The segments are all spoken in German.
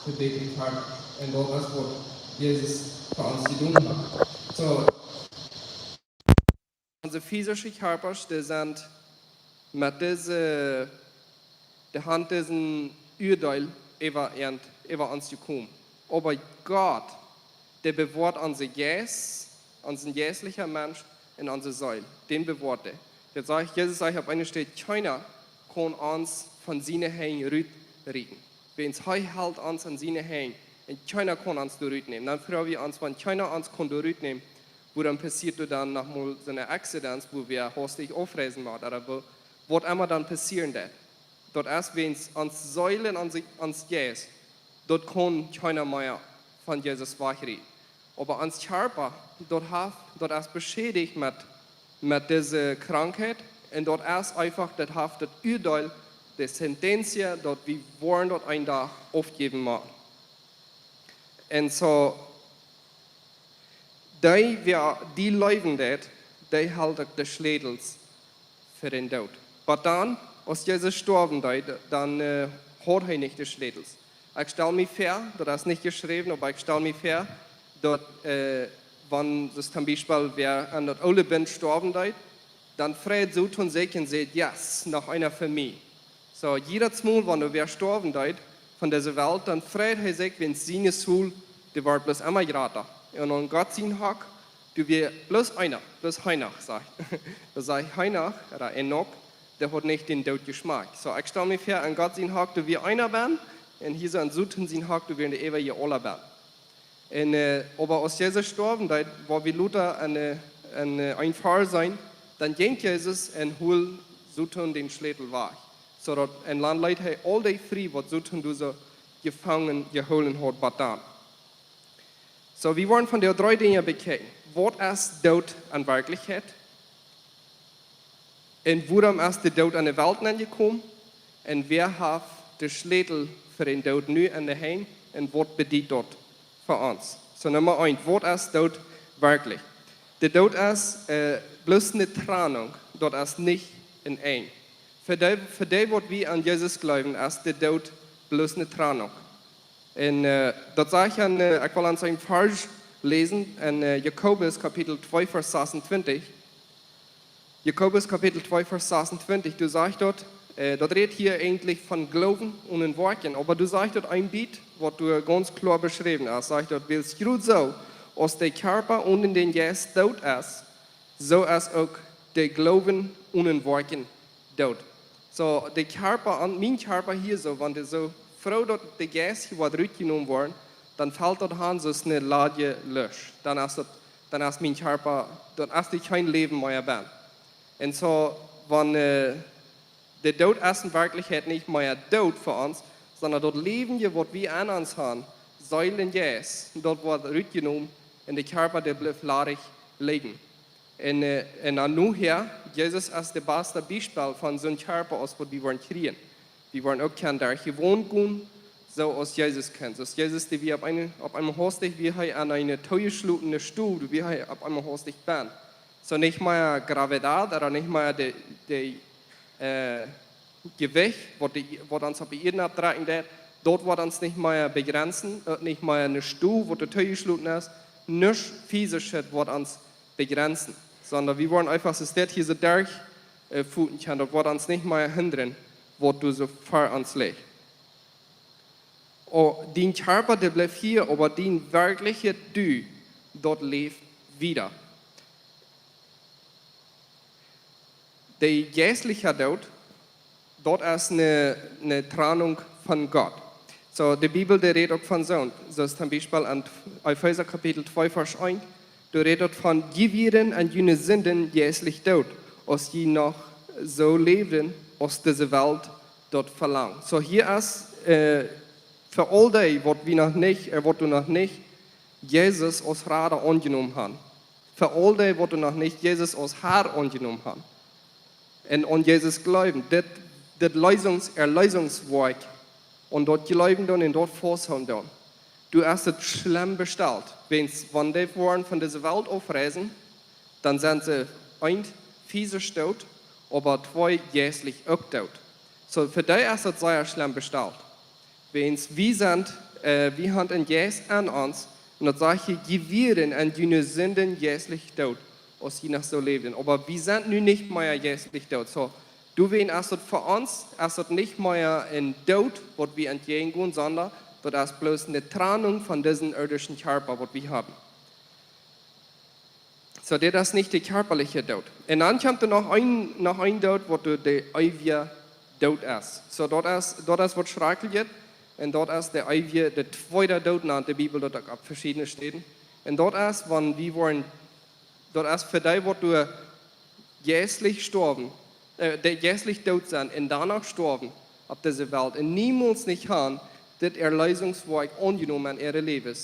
verdedigt hat. Und das ist, was Jesus für uns getan hat. So, unsere physische Körper, die sind mit dieser, der Hand diesen Urteil über uns gekommen. Aber Gott, der bewahrt unser Geist, unseren geistlichen Mensch in unserer Seele. Den bewahrt er. Jesus sagt auf einer Stelle, keiner kann uns von seinen Händen reden. Wenn es hält uns an seine Hände, und keiner kann uns nehmen. Dann fragen wir uns, wenn keiner uns kann nehmen, wo dann passiert dann nochmal so eine Accident, wo wir hastig aufreisen müssen, oder was immer dann passieren wird. Dort erst, wenn es uns Säulen ans Geist, dort kann keiner mehr von Jesus wegreden. Aber ans Körper, dort erst beschädigt mit dieser Krankheit, und dort erst einfach das Urteil, die Sentenz, dort wir wollen dort ein Tag aufgeben müssen. Und so, die Leben dort, die halten die Schädels für den Tod. Aber dann, als Jesus gestorben ist, dann hat er nicht die Schädels. Ich stelle mir vor, das ist nicht geschrieben, aber ich stelle mir vor, dass, wenn es zum Beispiel wer an der Ole bin gestorben ist, dann fragt so von sich und sagt, yes, nach einer Familie. So, jedes Mal, wenn wer gestorben ist von dieser Welt, dann fragt er sich, wenn es seine Soul, die war bloß immer gerade. Und wenn Gott sein hat, du wirst bloß Heinach, sagt. Das sagt Heinach, oder Enoch, der hat nicht den Tod Geschmack. So, ich stelle mir vor, an Gott sein hat, du wirst einer werden, und hier so an Suten sein hat, du wirst der ewige Ola werden. Und, aber als Jesus gestorben ist, wo wir Luther ein Fall sein, dann ging Jesus und holt Suten den Schlädel weg. So dass ein Land Leute all die frei, was Suten du so gefangen geholt hat, was dann. So, wir wollen von den 3 Dingen bekennen. Was ist Tod an Wirklichkeit? Und warum ist der Tod an die Welt angekommen? Und wer hat den Schlädel für den Tod nu an der Hand? Und was bedeutet dort für uns? So, Nummer 1, was ist Tod wirklich? Der Tod ist bloß eine Trennung, dort ist nicht ein Ein. Für die, was wir an Jesus glauben, ist der Tod bloß eine Trennung. Und das sage ich ich will an seinem Vers lesen, in Jakobus Kapitel 2, Vers 26. Jakobus Kapitel 2, Vers 26, du sagst dort, das redet hier eigentlich von Glauben und in Worten, aber du sagst dort ein Bild, was du ganz klar beschrieben hast. Sagst dort, weil es gut so, als der Körper und in den Geist tot ist, so ist auch der Glauben und in Worten tot. So, der Körper, mein Körper hier so, wenn der so froh, dass der Geist hier wird rausgenommen worden, dann fällt dort an so eine Lage lösch. Dann ist mein Körper, dann ist kein Leben mehr da. Und so, wenn der Tod ist in Wirklichkeit nicht mehr Tod für uns, sondern dort leben wir, was wir an uns haben, Säulen Geist, dort wird rausgenommen und der Körper, der bleibt leerig liegen. Und dann nachher, Jesus ist der beste Beispiel von so einem Körper, aus was wir wollen kriegen. Wir wollen auch kennen, der gewohnt gehen, so als Jesus kennt. Als Jesus, der wir auf einem Hostig, wie er an eine teuerschlutende Stuhl, wie er auf einem Hostig bin. So nicht mehr Gravitat, oder nicht mehr der Gewicht, was uns auf die Erde abtragen wird, dort wird uns nicht mehr begrenzen, nicht mehr eine Stuhl, wo der teuerschluten ist, nicht physisch wird uns begrenzen, sondern wir wollen einfach, dass das hier so durchfuten kann, dort wird uns nicht mehr hindern, was du so vor uns legst. Oh, dein Körper, der bleibt hier, aber dein wirkliche Du, dort lebt wieder. Der geistliche Tod, dort ist eine Trennung von Gott. So, die Bibel, die redet auch von so. So ist zum Beispiel an Epheser Kapitel 2, Vers 1, du redet von, die werden an jene Sünden geistlich tot, als die noch so leben, aus dieser Welt dort verlangt. So, hier ist für all die, was du noch nicht Jesus als Rader angenommen hast. Für all die, was du noch nicht Jesus als Herr angenommen hast. Und an Jesus glauben, das Erlösungswerk, und dort glauben dann und dort vorsagen dann. Du hast es schlimm bestellt. Wenn die wollen von dieser Welt aufreisen, dann sind sie ein physisch tot, aber 2 geistlich auch tot. So, für die ist es sehr schlimm bestellt. Wenn wir sind wir haben ein Jes an uns. Und das sage ich, gewieren an die Sünden jährlich tot, als je nach so leben. Aber wir sind nun nicht mehr jährlich tot. So, du weißt, als das für uns, als das nicht mehr ein Tod, was wir entgegengehen, sondern das ist bloß eine Trennung von diesem irdischen Körper, was wir haben. So, das ist nicht der körperliche Tod. Und dann kommt noch ein Tod, wo der ewige Tod ist. So, das ist was schrecklich. Und dort ist der ewige, der zweite Tod nach der Bibel, dort auf verschiedene Städten. Und dort ist, wenn wir wollen, dort ist für dich, wo du jährlich sterben, jährlich tot sind und danach sterben auf dieser Welt und niemals nicht haben, das Erlösungswerk angenommen in ihrem Leben.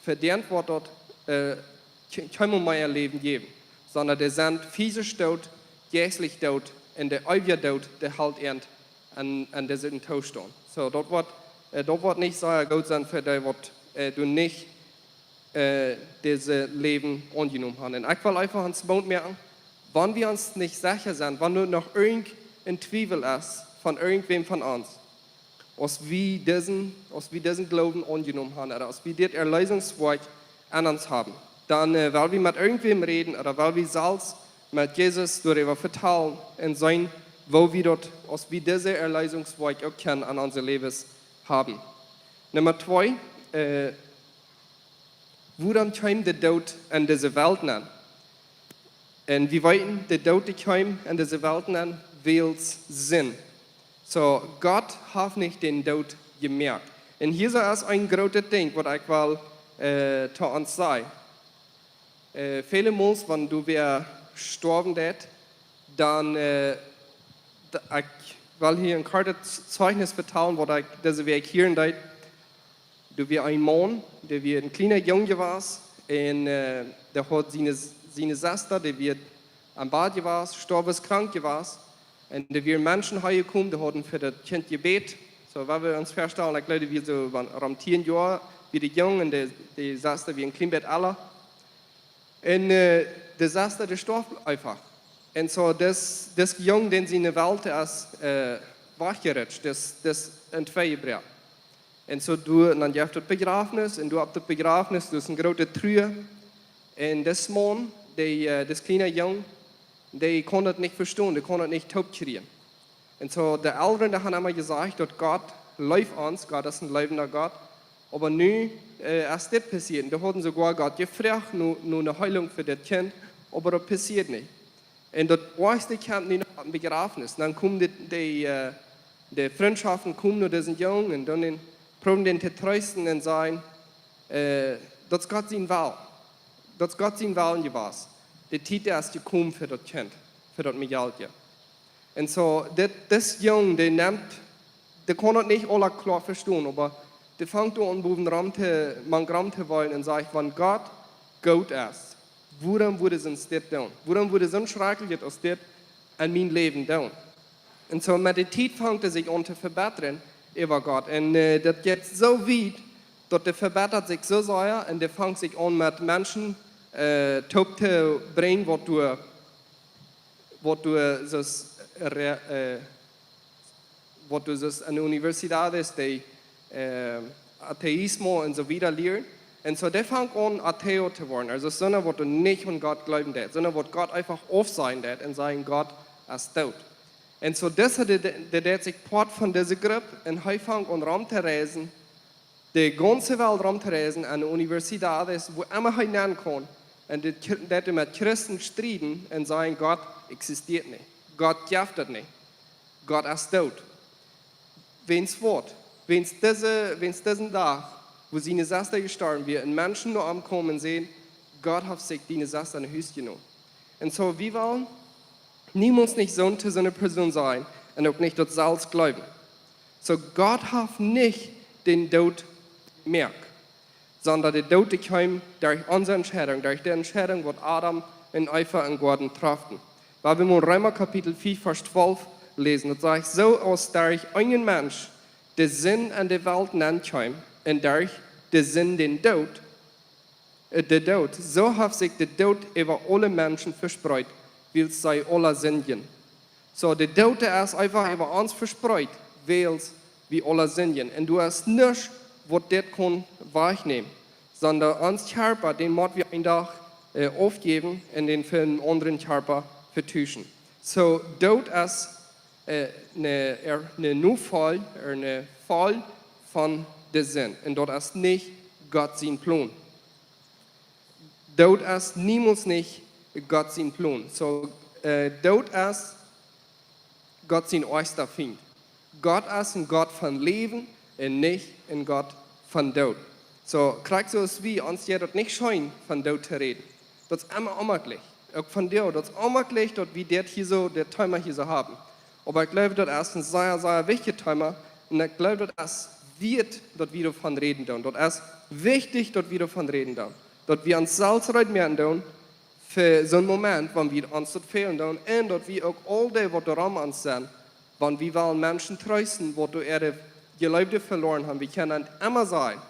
Für den wird dort kein mehr Leben geben, sondern die sind physisch tot, jährlich tot und der ewige Tod, der hält an diesem Tod stehen. So, dort wird nicht sehr gut sein für dich, was du nicht dieses Leben angenommen hast. Und ich will einfach ans Mund merken, wenn wir uns nicht sicher sind, wenn nur noch irgendein Zweifel ist von irgendwem von uns, als wir diesen Glauben angenommen haben oder als wir das Erlösungswerk an uns haben, dann weil wir mit irgendwem reden oder weil wir selbst mit Jesus darüber vertrauen und sein, wo wir dort, als wir diese Erlösungswerk auch kennen an unser Leben haben. Nummer 2, woran kommt der Tod in diese Welt an? Und wir weiten, der Tod kommt in diese Welt an, weil es Sinn. So, Gott hat nicht den Tod gemerkt. Und hier ist ein großes Ding, was ich will zu uns sagen. Viele Mal, wenn du wieder sterben wirst, dann ich will hier ein kurzes Zeugnis vertrauen, wo ich diese Weg hier in der du wirst ein Mann, der wird ein kleiner Junge war, und der hat seine Schwester, der wird am Bad war, sterbenskrank war, und der wird Menschen hergekommen, die haben für das Kind gebet. So, weil wir uns vorstellen, ich glaube, wir so um 10 Jahre, wie die Jungen, und die Schwester wie ein Kleinbett aller. Und der Schwester, der starb einfach. Und so, das Junge, den sie in der Welt ist, wachgerutscht, das entweigebracht. Und so, dann gibt es Begräbnis, und du hast das Begräbnis, du hast eine große Trühe. Und das Mann, das kleine Junge, der konnte es nicht verstehen, der konnte es nicht taub kriegen. Und so, der Eltern, die haben immer gesagt, dass Gott läuft uns, Gott ist ein lebender Gott. Aber nun ist das passiert. Da hatten sogar Gott gefragt, nur eine Heilung für das Kind, aber das passiert nicht. Und das erste Kind nicht noch ein Begräbnis. Dann kommen die Freundschaften kommen zu diesen Jungen und dann probieren den zu trösten und sagen, dass Gott sein will. Dass Gott sein Willen gewesen. Der Titel ist gekommen für das Kind, für das Mädchen. Und so, das Junge, der kann das nicht alle klar verstehen, aber der fängt an, man Gramm zu wollen und sagt, wenn Gott gut ist, warum würde es uns das tun? Warum würde es so schrecklich aus das in mein Leben tun? Und so mit der Zeit fängt er sich an zu verbessern über Gott. Und das geht so weit, dass der verbessert sich so sehr und der fängt sich an mit Menschen top zu bringen, wo du so an der Universität ist, die Atheismus und so weiter lernen. Und so der fängt an, Atheo zu werden. Also so eine, wo du nicht an Gott glauben darfst, sondern wo Gott einfach auf sein darf und sagen, Gott ist tot. Und so das hat der sich part von dieser Gruppe und er fängt an rumzureisen, die ganze Welt rumzureisen an der Universität ist, wo immer er hinein kann. Und der mit Christen streiten und sagen, Gott existiert nicht. Gott gibt es nicht. Gott ist tot. Wenn's Wort, wenn's diesen Tag, wo seine Schwester gestorben wird, und Menschen nur ankommen und sehen, Gott hat sich seine Schwester in Hüst genommen. Und so, wir wollen niemals nicht so eine Person sein und auch nicht das Salz glauben. So, Gott hat nicht den Tod gemerkt, sondern der Tod kam durch unsere Entscheidung, durch die Entscheidung, die Adam und Eva in Garten trafen. Weil wir in Römer Kapitel 4, Vers 12 lesen, das sagt, so als durch einen Mensch der Sinn an der Welt kam und durch den Sinn der Tod, so hat sich der Tod über alle Menschen verspreut, weil sie alle sündigen. So, der Tod ist einfach über uns verspreut, weil wir alle sündigen. Und du hast nichts, was das kann wahrnehmen. Sondern uns Körper, den muss wir einen Tag aufgeben und den für einen anderen Körper vertuschen. So, dort ist eine Fall von der Sinn. Und dort ist nicht Gott sein Plan. Dort ist niemals nicht Gott sein Plan. So, dort ist Gott sein erster Feind. Gott ist ein Gott von Leben und nicht ein Gott von Tod. So, kriegst du es wie, uns ja dort nicht scheuen, von Tod zu reden. Das ist immer unmöglich. Auch von dir, das ist unmöglich, dort wie der Thema hier so haben. Aber ich glaube, das ist ein sehr, sehr wichtiger Thema. Und ich glaube, das wird dort wieder von reden. Dort ist wichtig, dort wieder von reden. Dort wir uns selbst reden für so einen Moment, wenn wir uns dort fehlen. Und dort wir auch all das, was daran uns sind, wenn wir wollen Menschen trösten, wo du ihre Leute verloren haben. Wir können immer sagen,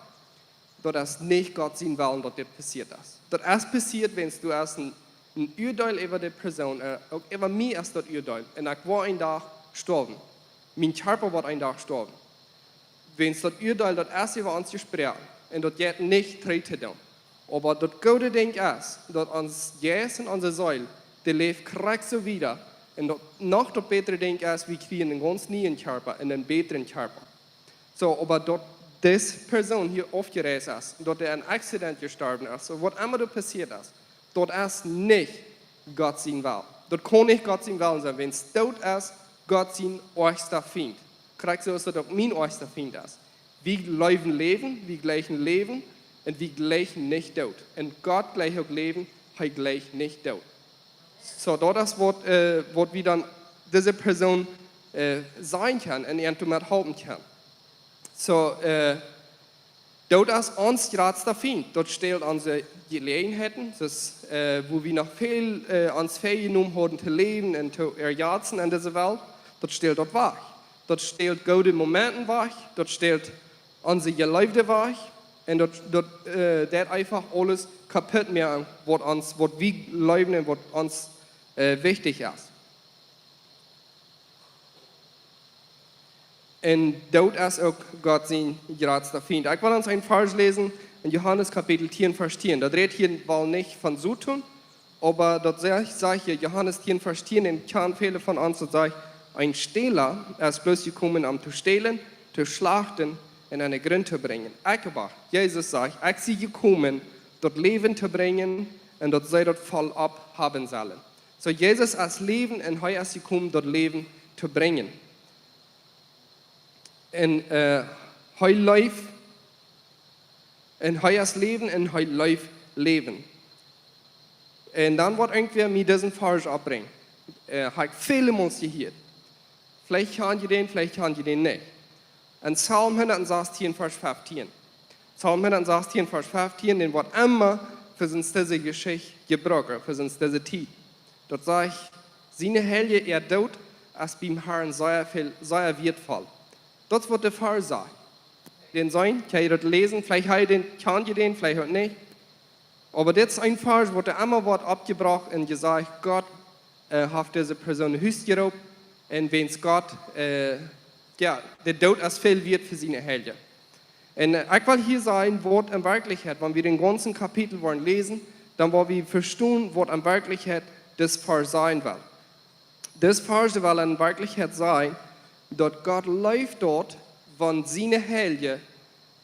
dort ist nicht Gott sein Willen, dass das passiert ist. Dort ist passiert, wenn du erst ein Urteil über die Person, auch über mich ist das Urteil. Und ich war ein Tag gestorben. Mein Körper war ein Tag gestorben. Wenn das Urteil das erste über uns gesprochen und das jetzt nicht treten dann. Aber das gute Ding ist, dass uns Jesus und unsere Säule, die lebt kriegt so wieder. Und noch das bessere Ding ist, wir kriegen einen ganz neuen Körper, einen besseren Körper. So, aber dort diese Person hier aufgereist ist, dort ein Accident gestorben ist, so was immer da passiert ist, dort ist nicht Gott sein Willen. Dort kann nicht Gott sein Willen sein. Wenn es tot ist, Gott sein erster Feind. Kriegst du, dass das auch mein erster Feind ist. Wir leben, wir gleichen Leben und wir gleichen nicht tot. Und Gott gleich auch leben, er gleich nicht tot. So, das ist, was wir dann diese Person sein kann und irgendjemand helfen kann. So, dort ist uns gerade der Feind. Dort stellt unsere Gelegenheiten, das, wo wir noch viel uns fähig haben zu leben und zu erjagen in dieser Welt. Dort stellt dort wach. Dort stellt gute Momente wach. Dort stellt unsere Geliebte wach. Und dort einfach alles kaputt machen, was wir leben und was uns wichtig ist. Und dort ist auch Gott sein geradster Feind. Ich will uns einen Vers lesen in Johannes Kapitel 10, Vers 10. Das redet hier wohl nicht von so tun, aber dort sagt hier Johannes 10, Vers 10, den kennen viele von uns, und sagt, ein Stehler ist bloß gekommen, um zu stehlen, zu schlachten und eine Grund zu bringen. Aber Jesus sagt, ich bin gekommen, dort Leben zu bringen und dort sei dort voll abhaben sollen. So Jesus als Leben und er ist gekommen, dort Leben zu bringen. Und hij leeft, en hij is leven en hij leeft leven. En dan wordt irgendwer mir diesen Vers abbringen. Habe ich viele Mal gehört. Vielleicht kann je den, vielleicht kann je den nicht. In Psalm 116, Vers 15. Psalm 116, Vers 15, den wird immer für uns diese Geschichte gebraucht, für uns diese Zeit. Dort sagt, seine Helge er dort, als beim Herrn sehr wertvoll. Das wird der Fall sein. Den sein, kann ich das lesen, vielleicht kann ich den, vielleicht auch nicht. Aber das ist ein Fall, wo der immer wird abgebracht und gesagt, Gott hat diese Person höchst geraubt und wenn es Gott, der Tod ist viel wert für seine Helden. Und ich will hier sagen, was in Wirklichkeit, wenn wir den ganzen Kapitel wollen lesen, dann wollen wir verstehen, was in Wirklichkeit das Fall sein will. Das Fall will in Wirklichkeit sein, dass Gott läuft dort, wenn seine Helden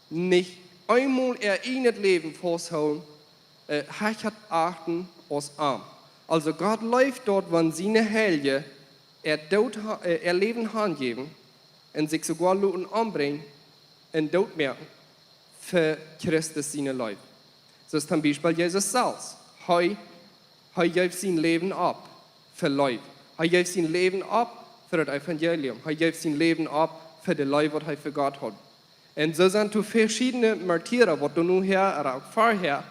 nicht einmal ihr Leben festhalten, hat achten aus arm. Also Gott läuft dort, wenn seine Helden ihr Leben angeben und sich sogar Leuten anbringen und dort merken, für Christus seine Leute. Das ist zum Beispiel Jesus selbst. Er gibt sein Leben ab für Leute. Er gibt sein Leben ab für das Evangelium. Er gibt sein Leben ab für die Leute, die er für Gott hat. Und so sind verschiedene Martyrer, die du nun her oder auch vorher,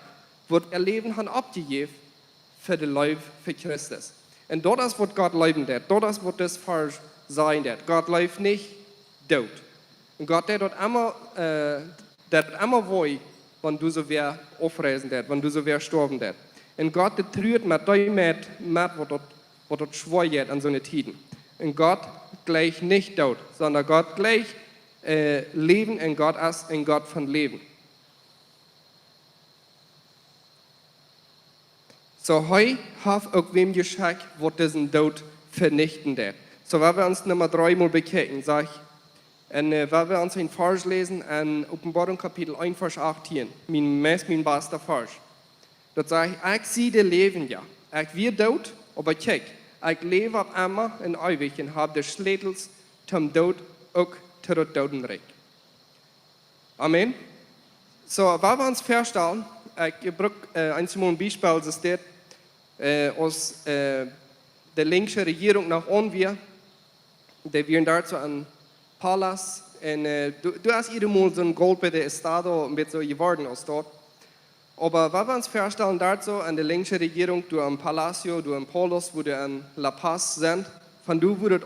die ihr Leben haben abgegeben für die Leute für Christus. Und dort ist, was Gott leben wird. Dort ist, was das falsch sein wird. Gott lebt nicht tot. Und Gott der dort immer wollen, wenn du so wer aufreisen wird, wenn du so wer sterben wird. Und Gott der trüht mit dem, was dort schwer wird an so eine Tiden. Und Gott gleich nicht tot, sondern Gott gleich Leben in Gott ist, in Gott von Leben. So, heu hat auch wem geschickt, wo diesen Tod vernichten wird. So, wenn wir uns Nummer 3 mal bekennen, sag ich, und wenn wir uns einen Vers lesen, in Offenbarung Kapitel 1, Vers 18, mein bester Vers, dort sage ich sehe das Leben ja. Ich wir tot, aber kijk, ich lebe auf einmal in ewig und habe die Schleutels zum Tod auch zu dem Totenreich. Amen. So, wenn wir uns feststellen, ich brauche ein Beispiel, das ist aus der linken Regierung nach Onvia, die wir dazu an Palas, und du hast mal so ein Golpe de Estado mit so geworden aus dort. Aber wenn wir uns vorstellen, dazu an der linken Regierung, du am Palacio, du am Polos, wo du an La Paz sind, von du wurden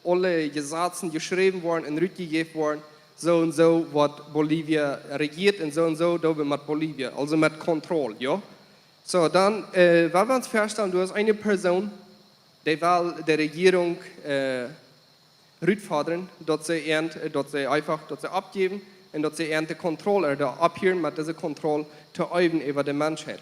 alle Gesetze geschrieben worden und rückgegeben worden, so und so wird Bolivien regiert und so, da mit Bolivien, also mit Kontrolle, ja. So, dann, wenn wir uns vorstellen, du hast eine Person, die will der Regierung rückfordern, dass sie abgeben und dass sie die Kontrolle da abhören mit dieser Kontrolle zu üben über die Menschheit.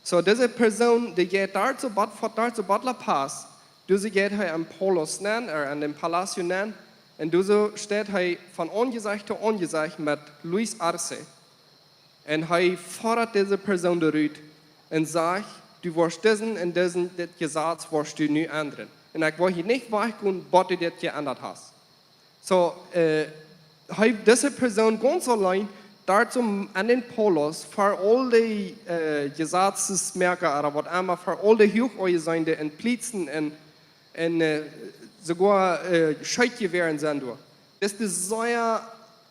So, diese Person, die geht dazu, La Paz, du sie geht hier am Polos nennen, an dem Palacio nennen, und du so steht hier von Ungesagt zu Ungesagt mit Luis Arce. Und er fordert diese Person durch und sagt, du wirst diesen und diesen Gesetz wirst du nie ändern. Und ich will hier nicht weggehen, bis du das geändert hast. So, diese Person ganz allein dazu an den Polos für alle Gesetzesmerker oder was immer, für alle Hochhäuser und Plitzen und sogar Scheitgewehre sind. Das ist sehr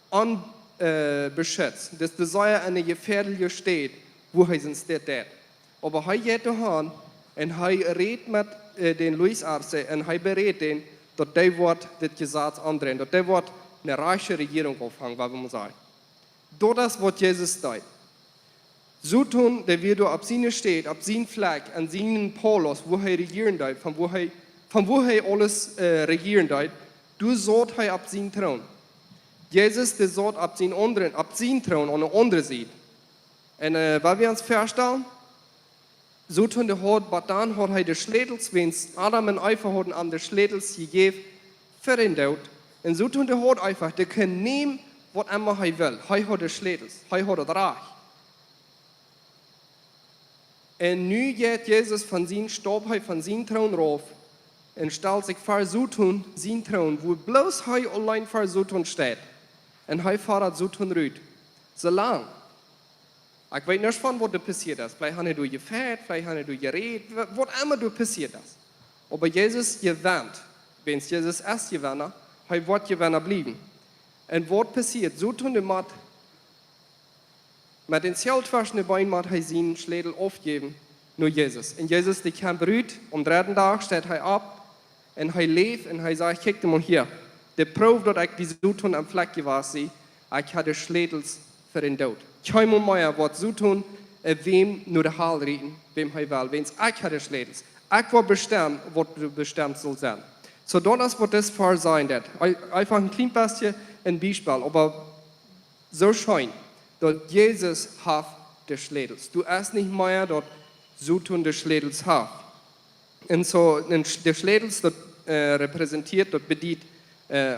unbeschützt. Das ist sehr eine gefährliche Stadt, wo er sind steht. Aber er geht dahin und er redet mit den Luis Arce und er berät den, dass der wird das Gesetz andrehen, dass der wird eine reiche Regierung aufhängen, was man sagen. Das wird Jesus tun. So tun, der wir da auf seine steht, auf seinen Fleck, an seinen Polos, wo er regieren tut, von wo er alles regieren tut, du sollst er auf seinen Thron. Jesus, der soll auf seinen Thron an der anderen Seite. Und weil wir uns vorstellen, so tun der Hort, aber dann hat er die Schlädels, wenn es Adam und Eva hatten, an die Schlädels gegeben, für den Tod. Und so tun der Hort einfach, der kann nehmen, was immer er will. Er hat die Schlädels, er hat das Reich. Und nun geht Jesus von seinem Stab, von seinem Thron rauf und stellt sich vor so tun, seinen Thron, wo bloß er allein vor so tun steht. Und er fährt so tun rüt. So lang. Ich weiß nicht, von was da passiert ist. Vielleicht haben du gefährt, vielleicht haben du geredet, was immer da passiert ist. Aber Jesus gewinnt. Wenn es Jesus erst gewinnt, er wird Gewinner bleiben. Und was passiert? So tun die mit den Zeltwaschen Beinen hat er seinen Schädel aufgeben, nur Jesus. Und Jesus, der kam berührt, am dritten Tag steht er ab und er lebt und er sagt, guck mal hier, der Probe, dass ich diese so tun am Fleck gewesen bin, ich hatte Schädels für den Tod. Kein Moment wird so tun, wem nur der Hall reden, wem er will. Wenn es ich hatte Schädels, ich will bestimmen, was du bestimmt soll sein. So, das wird das Fall sein. Einfach ein kleines bisschen ein Beispiel, aber so scheint, dass Jesus hat die Schlädels. Du hast nicht mehr, dass so tun die Schlädels hat. Und so, die Schlädels, das repräsentiert, das bedient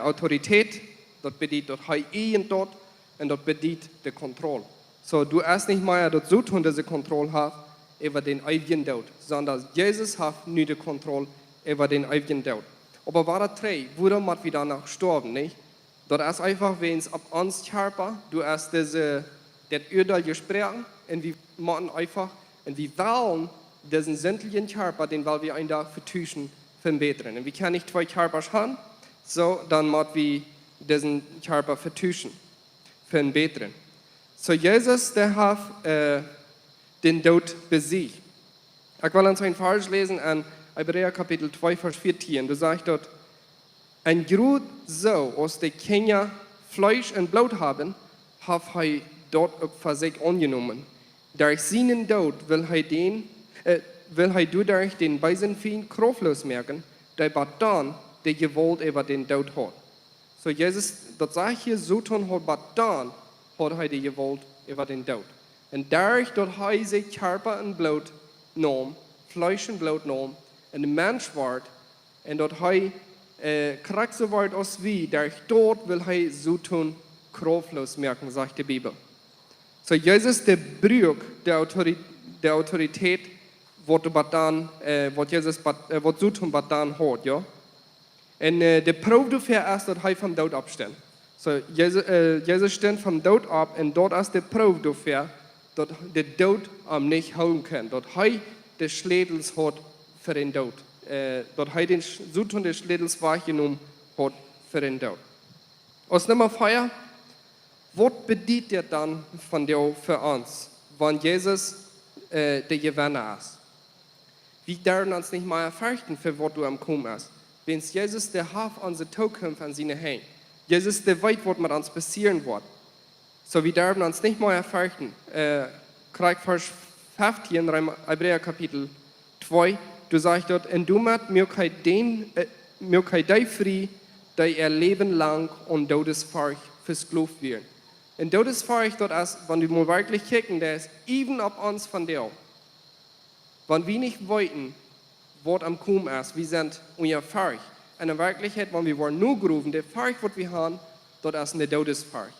Autorität, das bedient das Heilen dort und das bedient die Kontrolle. So, du hast nicht mehr, dass so tun diese Kontrolle hat über den ewigen Tod, sondern Jesus hat nicht die Kontrolle über den ewigen Tod. Aber war das drei, wurde man wieder nach gestorben, nicht? Das ist einfach, wenn es ab uns Körper, du hast das Urteil gesprochen und wir machen einfach, und wir wollen diesen sämtlichen Körper, den wollen wir einen Tag vertuschen für den Besseren. Und wir können nicht zwei Körper haben, so, dann müssen wir diesen Körper vertuschen für den Besseren. So, Jesus, der hat den Tod besiegt. Ich will uns einen Vers lesen an Hebräer Kapitel 2, Vers 14. Du sagst dort, ein Grut so, aus der Kinder Fleisch und Blut haben, hat er dort auch für sich angenommen. Durch seinen Tod will er durch den bösen Feind kraftlos merken, der dann die Gewalt über den Tod hat. So Jesus, dat sagt hier, so tun hat, aber dann hat er die gewollt über den Tod. Und dadurch, dass er sich Körper und Blut nahm, Fleisch und Blut nahm, und ein Mensch ward, und dass er krank so ward als wie, dadurch dort will er so tun, kraftlos merken, sagt die Bibel. So Jesus, der braucht die Autorität, was Jesus was so tun, was dann hat, ja. Und der Probe dafür ist, dass er vom Tod absteht. So Jesus steht vom Tod ab, und dort ist der Probe dafür, dass der Tod nicht holen kann, dass er des Schädels hat für den Tod, dass er den Sutton des Schädels wahrgenommen hat für den Tod. Aus Nummer 4, was bedient er dann von dir für uns, wenn Jesus der Gewinner ist? Wir dürfen uns nicht mal fürchten, für was du am Kommen bist. Wenn Jesus der Haft unsere Zukunft an seine Hände, Jesus der weiß, was mit uns passieren wird. So wir dürfen uns nicht mal fürchten. Vers 15, Hebräer Kapitel 2, du sagst dort, und du machst mir kein frei, da ihr Leben lang und todesfähig versklavt werden. Und todesfähig dort ist, wenn du mal wirklich kicken, der ist even ab uns von dir. Wenn wir nicht wollten, was am Kommen ist, wir sind unfähig. Und in Wirklichkeit, wenn wir nur gerufen, der Fähig, was wir haben, dort ist eine todesfähig.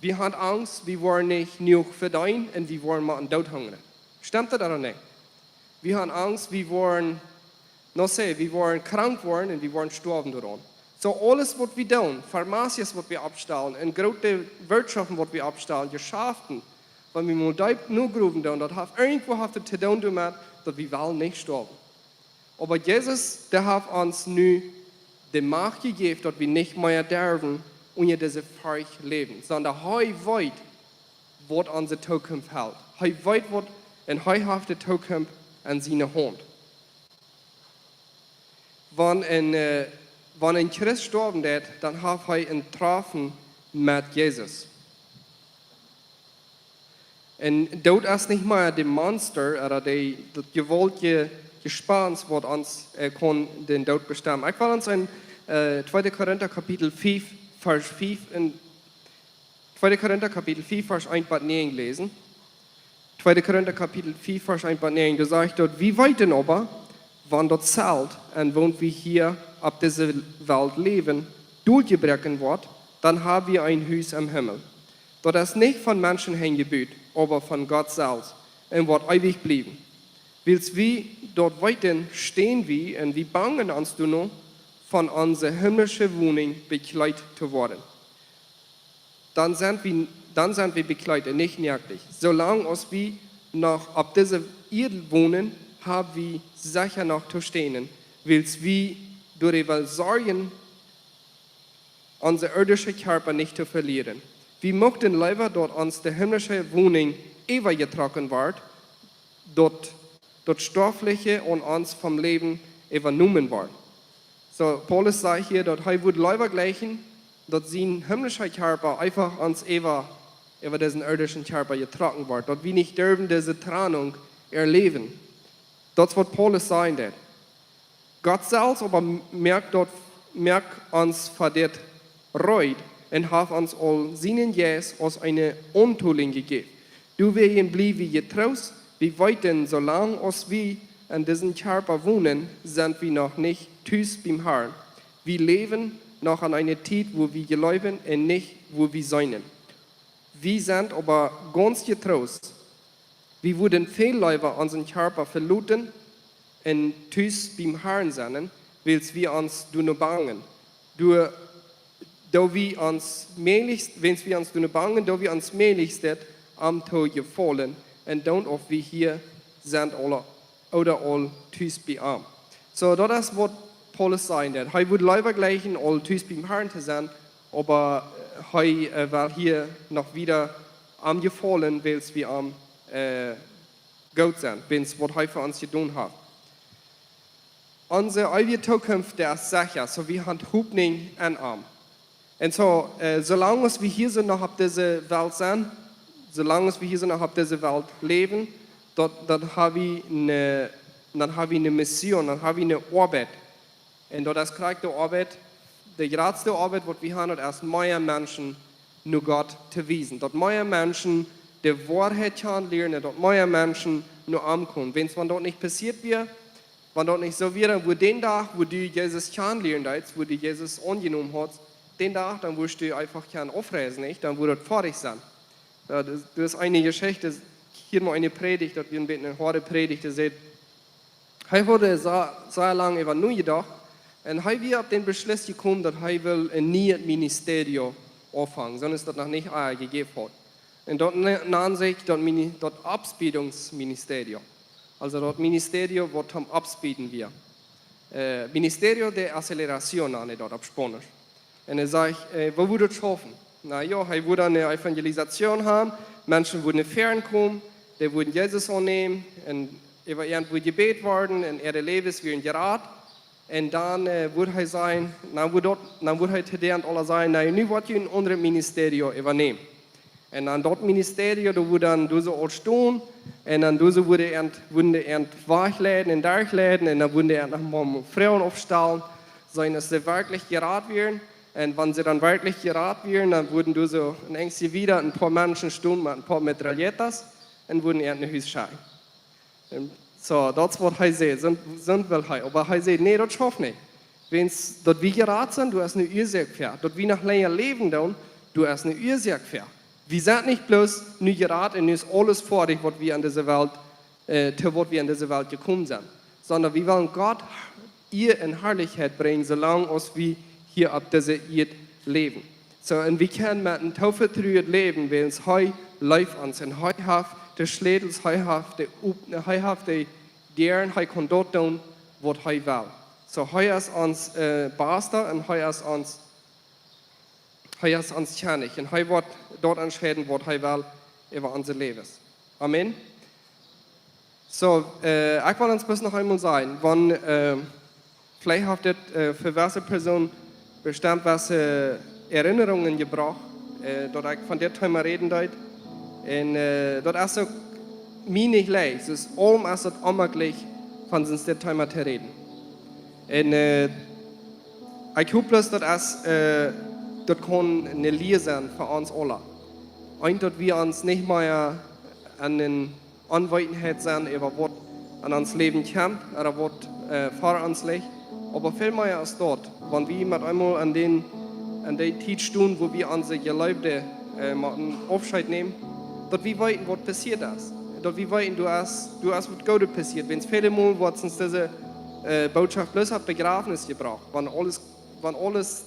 Wir haben Angst, wir wollen nicht genug verdienen und wir wollen mal an Tod hungern. Stimmt das oder nicht? Wir haben Angst, wir wollen krank werden und wir wollen sterben daran. So alles, was wir tun, Pharmazien, was wir abstellen, und große Wirtschaften, was wir abstellen, Geschäften, wenn wir mal nur gerufen tun, das hat irgendwo zu tun damit, dass wir wollen nicht sterben. Aber Jesus, der hat uns nun die Macht gegeben, dass wir nicht mehr dürfen, unter diese Furcht leben, sondern er weiß, was unsere Zukunft hält. Er weiß, was und er hat die Zukunft an seiner Hand. Wenn ein Christ sterben wird, dann hat er einen Treffen mit Jesus. Und dort ist nicht mehr der Monster oder das gewaltige Gespann, was uns den Tod bestimmen. Ich will uns in 2. Korinther Kapitel 5, Vers 5, in 2. Korinther Kapitel 5, Vers 1 bis 9 lesen. 2. Korinther Kapitel 4, Vers 1 bis 9, da sagt dort, wie weit denn aber, wann dort zahlt und wohnt wir hier auf dieser Welt leben, durchgebrochen wird, dann haben wir ein Haus im Himmel. Dort ist nicht von Menschen hingebaut, aber von Gott selbst und wird ewig bleiben. Willst wir dort weiter stehen wir und wir bangen uns nur, von unserer himmlischen Wohnung bekleidet zu werden. Dann sind wir bekleidet, nicht nirgends. Solange wir noch auf dieser Erde wohnen, haben wir sicher noch zu stehen, weil wir darüber sorgen, unsere irdische Körper nicht zu verlieren. Wir möchten lieber dort uns die himmlische Wohnung übergetragen wird, dort stoffliche und uns vom Leben übernommen wird. So, Paulus sagt hier, dass er würde lieber gleichen, dass sein himmlischer Körper einfach uns über diesen irdischen Körper getragen wird, dass wir nicht dürfen diese Trennung erleben. Das wird Paulus sagen. Gott selbst aber merkt uns von der Reut und hat uns all seinen Jes als eine Untuling gegeben. Du wirst bleiben getrost, wie weit denn, solange wir in diesem Körper wohnen, sind wir noch nicht tüß beim Herrn. Wir leben noch an einer Zeit, wo wir glauben und nicht, wo wir sein. Wir sind aber ganz getrost. Wir würden viel lieber unseren Körper verluten und tüß beim Herrn sein, weil wir uns nur bangen. Wenn wir uns bangen, da wir uns mählichst am Tod gefallen und dann auch wir hier sind oder all tüß bei ihm. So, das ist, was Paulus sagt. Er würde lieber gleichen, all tüß beim Herrn zu sein, aber er war hier noch wieder am Gefallen, weil wir am Gott sind, wenn es was er für uns getan hat. Unsere ewige Zukunft ist sicher, so wir haben Hoffnung an ihm. Und so, solange wir hier sind, noch auf dieser Welt sind, solange wir hier sind, noch auf dieser Welt leben, dann haben wir eine Mission, dann haben wir eine Arbeit. Und das kriegt die Arbeit, die grootste Arbeit, die wir haben, ist mehr Menschen nur Gott zu wiesen. Dass mehr Menschen die Wahrheit kennenlernen, dass mehr Menschen nur ankommen. Wenn es dort nicht passiert wäre, wenn dort nicht so wäre, wo den Tag, wo du Jesus kennenlernen hast, wo du Jesus angenommen hast, den Tag, dann wirst du einfach keinen aufreisen, nicht? Dann würde es fertig sein. Das ist eine Geschichte, hier mal eine Predigt, dass wir eine harte Predigt sehen. Er wurde sehr lange über nur gedacht, und er wird auf den Beschluss gekommen, dass er will ein neues Ministerium anfangen, sonst das noch nicht gegeben hat. Und dort nennt sich das Abspielungsministerium. Also das Ministerium, das am Abspielen wir. Ministerio de Acceleración nenne ich dort auf Spanisch. Und er sagt, wo würde es schaffen? Na ja, er würde eine Evangelisation haben, Menschen würden fernkommen, die würden Jesus annehmen, und er wird irgendwo gebet worden, und ihre Leben werden gerat. Und dann würde er sagen, dann würde er zu denen alle sagen, na, nu wird ihr ein anderes Ministerium übernehmen. Und dann dort Ministerium, da würde dann diese auch stehen, und dann diese würden die wegladen und durchladen, und dann würden die nochmal Frauen aufstellen, sagen, dass sie wirklich gerat werden. Und wenn sie dann wirklich gerat werden, dann würden diese in Ängste wieder ein paar Menschen stehen mit ein paar Metralletas und würden ein Haus schauen. So, das ist, was er sagt, sind will er. Aber er sagt, nee, das schafft nicht. Wenn es dort wie gerat sind, du hast eine Ursache für. Dort wie nach länger leben, du hast eine Ursache für. Wir sind nicht bloß nur gerat und ist alles fertig, was wir in dieser Welt, zu was wir in dieser Welt gekommen sind. Sondern wir wollen Gott ihr in Herrlichkeit bringen, solange wir hier auf dieser Erde leben. So, und wir können mit einem taufertrüht leben, wenn es heu läuft uns. Und heu haft der Schlädels, heu haft die deren, heu kann dort tun, was heu will. So, heu ist uns Baster und heu ist uns tjernig. Und heu wird dort entscheiden, was heu will über unser Leben. Amen. So, ich will uns bis noch einmal sagen, wenn vielleicht habt ihr für welche Person bestimmt was Erinnerungen gebracht, dort ich von der Thema reden dort. Und dort ist auch mir nicht leicht, es ist allem ist es unmöglich, von uns der Thema zu reden. Und ich hoffe bloß, dass dort kann eine Lehre sein für uns alle. Und dass wir uns nicht mehr an den Anwesenheit sind, über was an uns Leben kommt, oder was vor uns liegt. Aber viel mehr ist dort, wenn wir mit einmal an der Zeit stehen, wo wir unsere Geliebte Aufscheid nehmen, dass wir wissen, was passiert ist. Dass wir wissen, du hast was Gutes passiert. Wenn es viele Mal wird uns diese Botschaft bloß auf Begräbnis gebracht, wenn alles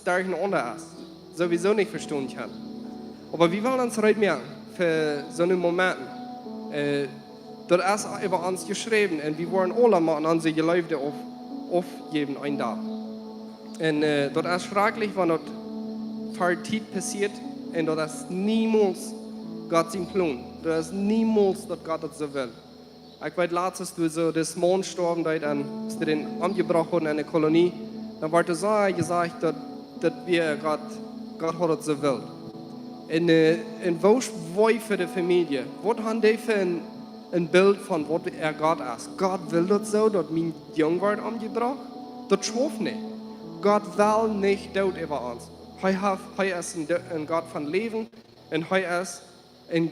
durcheinander ist, sowieso nicht verstehen kann. Aber wir wollen uns heute merken, für so einen Moment, das ist über uns geschrieben und wir wollen alle mal an unsere Geliebte aufgeben einen Tag. Und das ist schrecklich, wenn das viel Zeit passiert und das ist niemals Gott sein Plan. Das ist niemals, dass Gott das so will. Ich weiß, letztes du so das Mond gestorben, als sie den angebracht haben in der Kolonie, dann wurde so gesagt, dass wir Gott hat das so will. Und was wollen für die Familie? Was haben die für ein Bild von, was Gott ist? Gott will das so, dass mein Junge wird angebracht? Das schafft nicht. Gott will nicht Tod über uns. Er ist ein Gott von Leben und er ist ein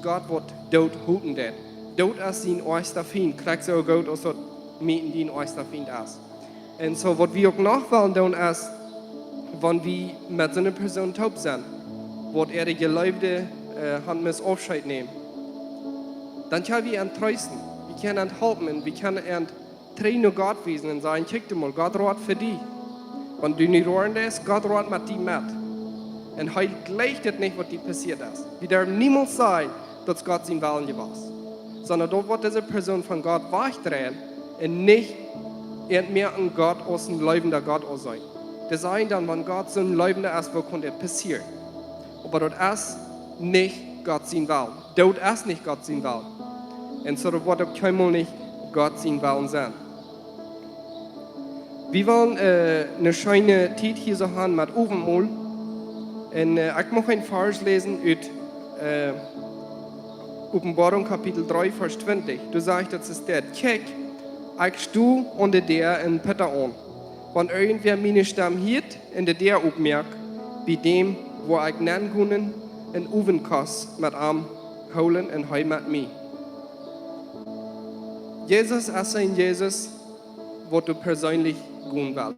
Gott, der Tod hüten wird. Tod ist sein erster Feind. Kriegt so gut, als das Mieten dein erster Feind ist. Und so, was wir auch noch wollen tun, ist, wenn wir mit so einer Person taub sind, wo ihre Geliebte Hand mit Aufscheid nehmen, dann können wir ihn trösten. Wir können ihn helfen. Wir können ihn Tränen Gott wiesen und sagen, guck mal, Gott rat für dich. Wenn du nicht rühren lässt, Gott rat mit dir mit. Und heute gleicht es nicht, was dir passiert ist. Wir dürfen niemals sagen, dass Gott sein Willen gewusst. Sondern dort wird diese Person von Gott wegdrehen und nicht mehr an Gott aus dem lebenden Gott aus sein. Das sagen dann, wenn Gott so ein lebender ist, wo kann das passieren? Aber das ist nicht Gott sein Willen. Tod ist nicht Gott sein Willen. Und so wird auch keinmal nicht Gott sein Willen sein. Wir wollen eine schöne Zeit hier so haben mit Abendmahl. Und ich möchte einen Vers lesen aus Offenbarung Kapitel 3, Vers 20. Du sagst, das ist der. Kijk, ich stehe unter der in Peter an. wenn irgendwer meine Stamm hielt, in der opmerkt, bei dem, wo ich nennen können, en ovenkast met am holen en hij met mij. Jezus is een Jezus, wat du persoonlijk gaan wil.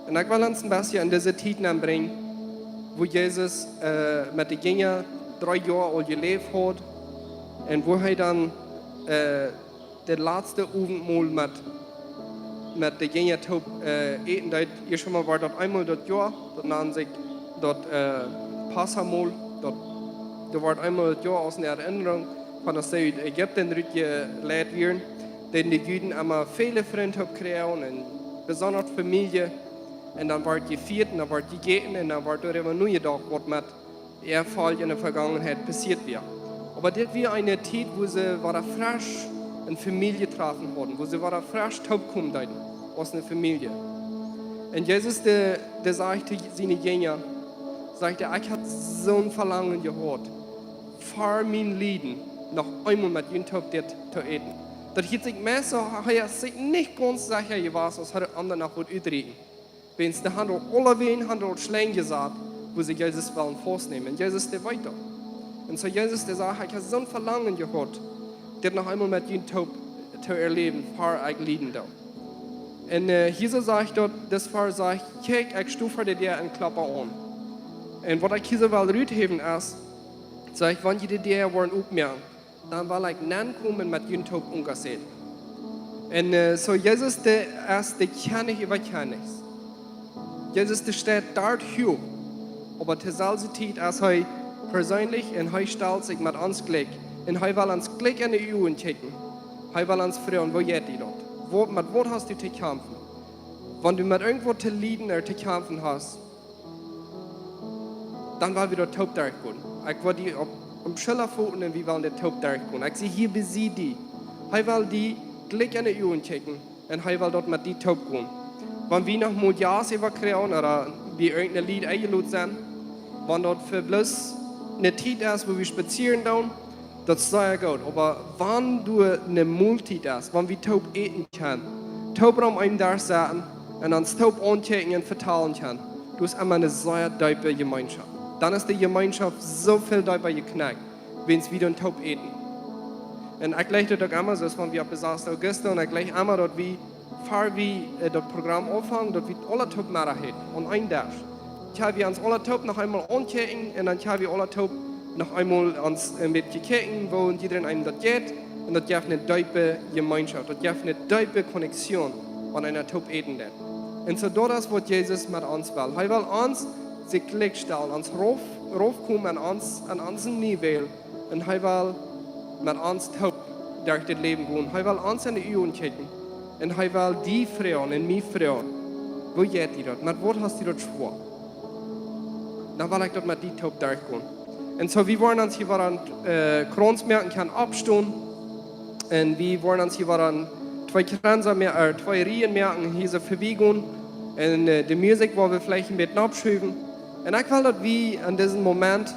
En ik wil ons een beetje in deze tijd aanbrengen, wo Jezus met de Jünger 3 jaar al geleefd had. En wo hij dan de laatste avondmaal met de Jünger top eten deed. Je schon mal war dat eenmaal dat jaar, dat naam zich dat Passamal, dat wordt eenmaal het jaar als een herinnering van dat ze uit Egypte geleid werden. Dat de Juden allemaal vele vrienden hebben gekregen en besonders familie. En dan wordt je viert en dan wordt je gegeten en dan wordt er immer nur gedacht, wat met Erfall in der Vergangenheit passiert wäre. Aber das war eine Zeit, wo sie wieder frisch eine Familie getroffen haben, wo sie wieder frisch taubgekommen sind aus einer Familie. Und Jesus, der sagte seine Jünger, sagte, ich habe so ein Verlangen gehabt, vor mein Leben noch einmal mit ihnen zu eten. Das hat sich mehr so, er sich nicht ganz sicher gewesen, was hat andere noch gut übrigen. Wenn es der Handel alle wen Handel schlecht gesagt, wo sie Jesus wollen vornehmen. Und Jesus der weiter. Und so Jesus der sagt, ich habe so ein Verlangen gehabt, das noch einmal mit ihnen zu erleben, vor ich leiden da. Und Jesus sagt dort, das Pfarrer sagt, ich stufe dir einen Klapper an. Und was ich hier will rütheben ist, sag ich, wenn die dir wollen aufmerken, dann will ich nicht kommen mit ihnen zu umgehen. Und so Jesus der ist der König über Königs. Jesus der steht dort hier. Aber zur selben Zeit ist er persönlich und er stellt sich mit uns gleich. Und er will uns gleich in die Augen checken. Er will uns fragen, wo geht ihr dort? Mit was hast du zu kämpfen? Wenn du mit irgendwo zu leiden oder zu kämpfen hast, dann wollen wir dort taub durchgehen. Ich will die am Schillerpfoten und wir wollen dort taub durchgehen. Ich sehe, hier besiegt die. Er will die gleich in die Augen checken und er will dort mit die taub gehen. Wenn wir noch mal Ja kriegen oder wir irgendein Lied eingeladen sind, wenn dort für bloß eine Zeit ist, wo wir spazieren gehen, das ist sehr gut. Aber wenn du eine Multit hast, wenn wir taub eten können, taub um einen da sitzen und uns taub anchecken und verteilen können, du hast immer eine sehr tiefe Gemeinschaft. Dann ist die Gemeinschaft so viel tiefer geknackt, wenn es wieder taub eten. Und ich gleich dort immer so, wenn wir besaßen August und ich gleich immer dort wie, fahr wie das Programm anfangen, dort wird alle taub mehr und ein Tag. Ich habe uns alle taub noch einmal anchecken und dann habe ich alle taub noch einmal ans mit gekeken, wo jeder einem das geht. Und das gibt eine tiefe Gemeinschaft, das gibt eine tiefe Konnexion, wenn einer taub eten wird. Und so das ist, was Jesus mit uns will. Er will uns sich gleichstellen, uns raufkommen an uns Niveau. Und er will mit uns taub durch das Leben gehen. Er will uns in die Augen checken. Und er will die Frauen und mich fragen, wo geht ihr dort? Mit was hast du dort schwor? Dann will ich dort mit die taub durchgehen. Und so, wir wollen uns hier an Kronsmärkten abstehen. Und wir wollen uns hier an zwei Reihenmärkten hier so verbiegen. Und die Musik wollen wir vielleicht ein bisschen abschieben. Und ich will, dass wir in diesem Moment